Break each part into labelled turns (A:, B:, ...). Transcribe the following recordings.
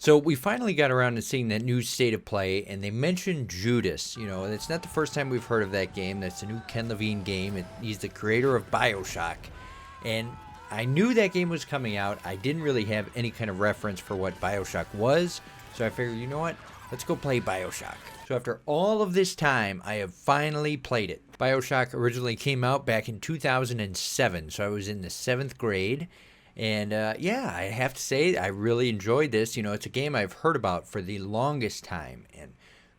A: So we finally got around to seeing that new state of play, and they mentioned Judas. It's not the first time we've heard of that game. That's a new Ken Levine game. He's the creator of Bioshock. And I knew that game was coming out. I didn't really have any kind of reference for what Bioshock was. So I figured, you know what? Let's go play Bioshock. So after all of this time, I have finally played it. Bioshock originally came out back in 2007. So I was in the 7th grade. And yeah, I have to say, I really enjoyed this. It's a game I've heard about for the longest time. And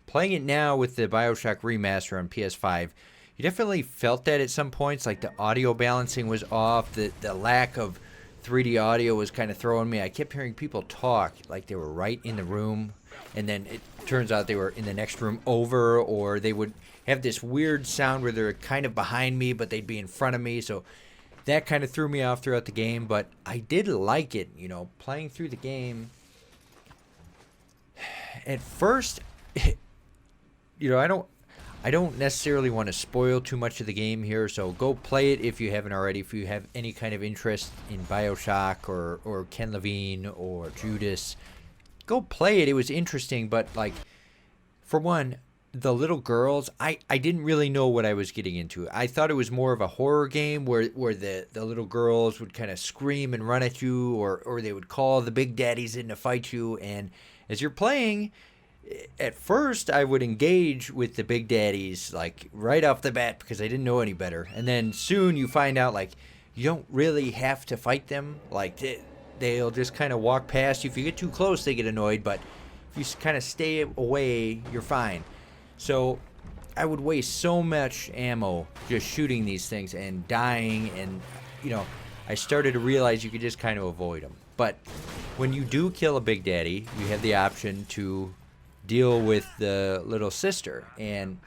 A: playing it now with the Bioshock remaster on PS5, you definitely felt that at some points. Like the audio balancing was off. The lack of 3D audio was kind of throwing me. I kept hearing people talk like they were right in the room. And then it turns out they were in the next room over, or they would have this weird sound where they're kind of behind me, but they'd be in front of me. So that kind of threw me off throughout the game, but I did like it, playing through the game. At first, I don't necessarily want to spoil too much of the game here, so go play it if you haven't already. If you have any kind of interest in Bioshock or Ken Levine or Judas, go play it. It was interesting, but for one, the little girls, I didn't really know what I was getting into. I thought it was more of a horror game where the little girls would kind of scream and run at you, or they would call the big daddies in to fight you. And as you're playing, at first I would engage with the big daddies right off the bat because I didn't know any better. And then soon you find out you don't really have to fight them. They'll just kind of walk past you. If you get too close, they get annoyed, but if you kind of stay away, you're fine. So I would waste so much ammo just shooting these things and dying, and I started to realize you could just kind of avoid them. But when you do kill a big daddy, you have the option to deal with the little sister. And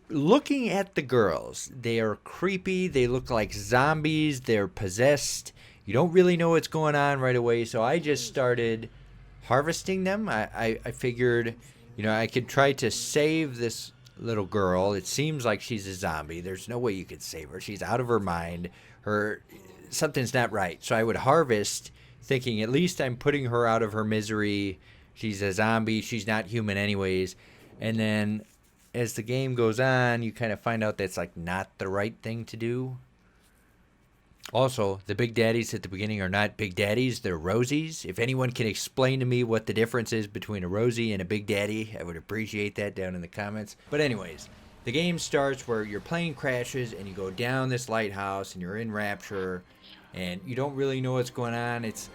A: looking at the girls, they are creepy. They look like zombies. They're possessed. You don't really know what's going on right away. So I just started harvesting them. I figured, I could try to save this little girl. It seems like she's a zombie. There's no way you could save her. She's out of her mind. Something's not right. So I would harvest, thinking at least I'm putting her out of her misery. She's a zombie. She's not human anyways. And then as the game goes on, you kind of find out that's not the right thing to do. Also, the big daddies at the beginning are not big daddies, they're Rosies. If anyone can explain to me what the difference is between a Rosie and a big daddy, I would appreciate that down in the comments. But anyways, the game starts where your plane crashes and you go down this lighthouse and you're in Rapture and you don't really know what's going on. It's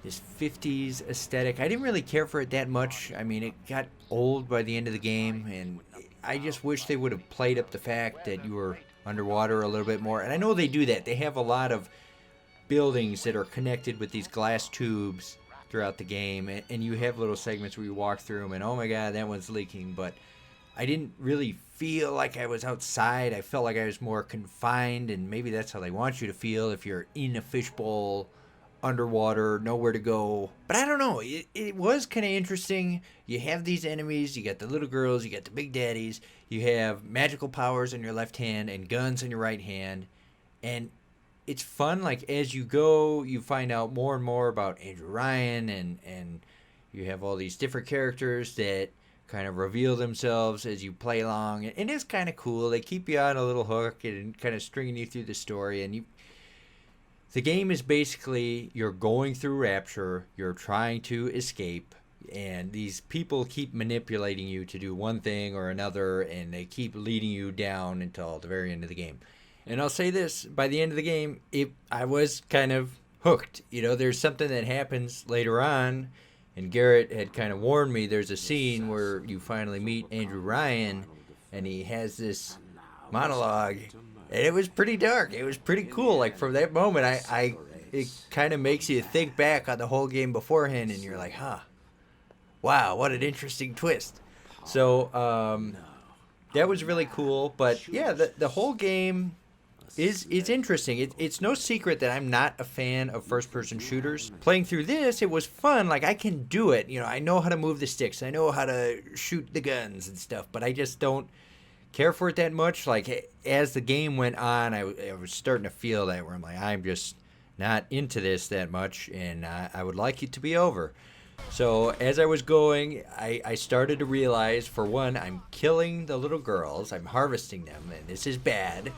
A: this 50s aesthetic. I didn't really care for it that much. I mean, it got old by the end of the game, and I just wish they would have played up the fact that you were underwater a little bit more. And I know they do that. They have a lot of buildings that are connected with these glass tubes throughout the game, and you have little segments where you walk through them and oh my god, that one's leaking. But I didn't really feel like I was outside. I felt like I was more confined, and maybe that's how they want you to feel if you're in a fishbowl underwater, nowhere to go. But I don't know, it was kind of interesting. You have these enemies, you got the little girls, you got the big daddies, you have magical powers in your left hand and guns in your right hand, and it's fun. As you go, you find out more and more about Andrew Ryan, and you have all these different characters that kind of reveal themselves as you play along, and it's kind of cool. They keep you on a little hook and kind of stringing you through the story, and the game is basically you're going through Rapture, you're trying to escape, and these people keep manipulating you to do one thing or another, and they keep leading you down until the very end of the game. And I'll say this, by the end of the game, I was kind of hooked. There's something that happens later on, and Garrett had kind of warned me, there's a scene where you finally meet Andrew Ryan, and he has this monologue. And it was pretty dark. It was pretty cool. From that moment, it kind of makes you think back on the whole game beforehand, and you're like, huh, wow, what an interesting twist. So that was really cool. But yeah, the whole game is interesting. It's no secret that I'm not a fan of first-person shooters. Playing through this, it was fun. I can do it. I know how to move the sticks. I know how to shoot the guns and stuff, but I just don't care for it that much. As the game went on, I was starting to feel that where I'm like, I'm just not into this that much, and I would like it to be over. So as I was going, I started to realize, for one, I'm killing the little girls. I'm harvesting them, and this is bad.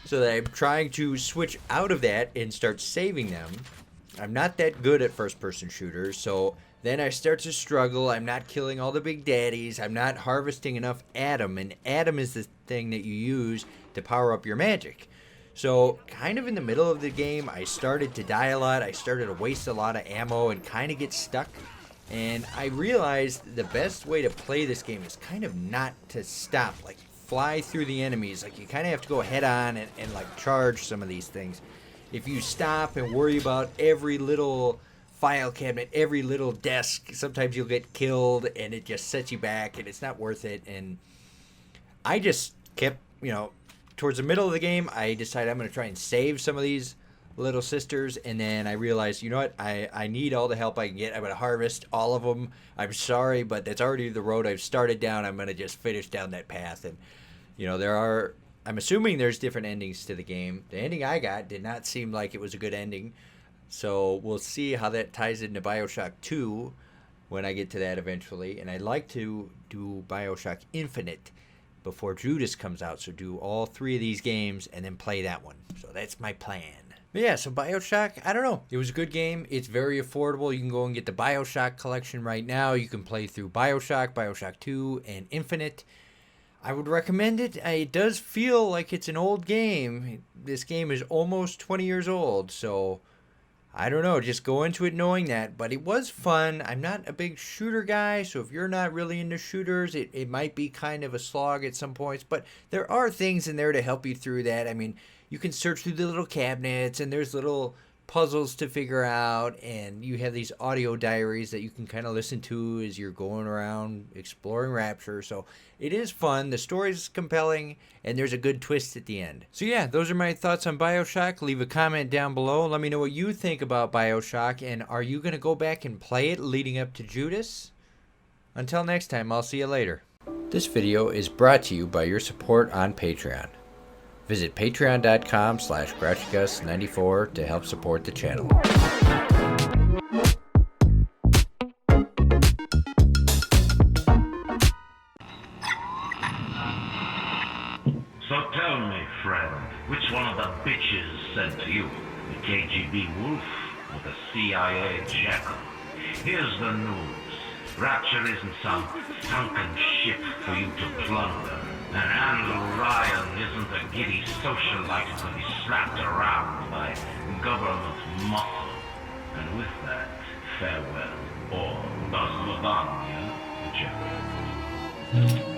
A: So that I'm trying to switch out of that and start saving them. I'm not that good at first-person shooters, so then I start to struggle. I'm not killing all the big daddies. I'm not harvesting enough Adam, and Adam is the thing that you use to power up your magic. So kind of in the middle of the game, I started to die a lot. I started to waste a lot of ammo and kind of get stuck. And I realized the best way to play this game is kind of not to stop, like fly through the enemies. Like you kind of have to go head on and like charge some of these things. If you stop and worry about every little file cabinet, every little desk, sometimes you'll get killed and it just sets you back and it's not worth it. And I just kept, towards the middle of the game, I decided I'm going to try and save some of these little sisters, and then I realized, you know what, I need all the help I can get. I'm going to harvest all of them. I'm sorry, but that's already the road I've started down. I'm going to just finish down that path. And I'm assuming there's different endings to the game. The ending I got did not seem like it was a good ending, so we'll see how that ties into Bioshock 2 when I get to that eventually. And I'd like to do Bioshock Infinite before Judas comes out, so do all 3 of these games and then play that one. So that's my plan. But yeah, so Bioshock, I don't know. It was a good game. It's very affordable. You can go and get the Bioshock collection right now. You can play through Bioshock, Bioshock 2, and Infinite. I would recommend it. It does feel like it's an old game. This game is almost 20 years old, so I don't know. Just go into it knowing that. But it was fun. I'm not a big shooter guy, so if you're not really into shooters, it might be kind of a slog at some points. But there are things in there to help you through that. I mean, you can search through the little cabinets, and there's little puzzles to figure out, and you have these audio diaries that you can kind of listen to as you're going around exploring Rapture. So it is fun. The story's compelling, and there's a good twist at the end. So yeah, those are my thoughts on Bioshock. Leave a comment down below. Let me know what you think about Bioshock, and are you going to go back and play it leading up to Judas? Until next time, I'll see you later. This video is brought to you by your support on Patreon. Visit patreon.com/GrouchyGus94 to help support the channel.
B: So tell me, friend, which one of the bitches sent to you? The KGB wolf or the CIA jackal? Here's the news. Rapture isn't some sunken ship for you to plunder. And Andrew Ryan isn't a giddy socialite to be slapped around by government muscle. And with that, farewell, or das Lavagna, the general.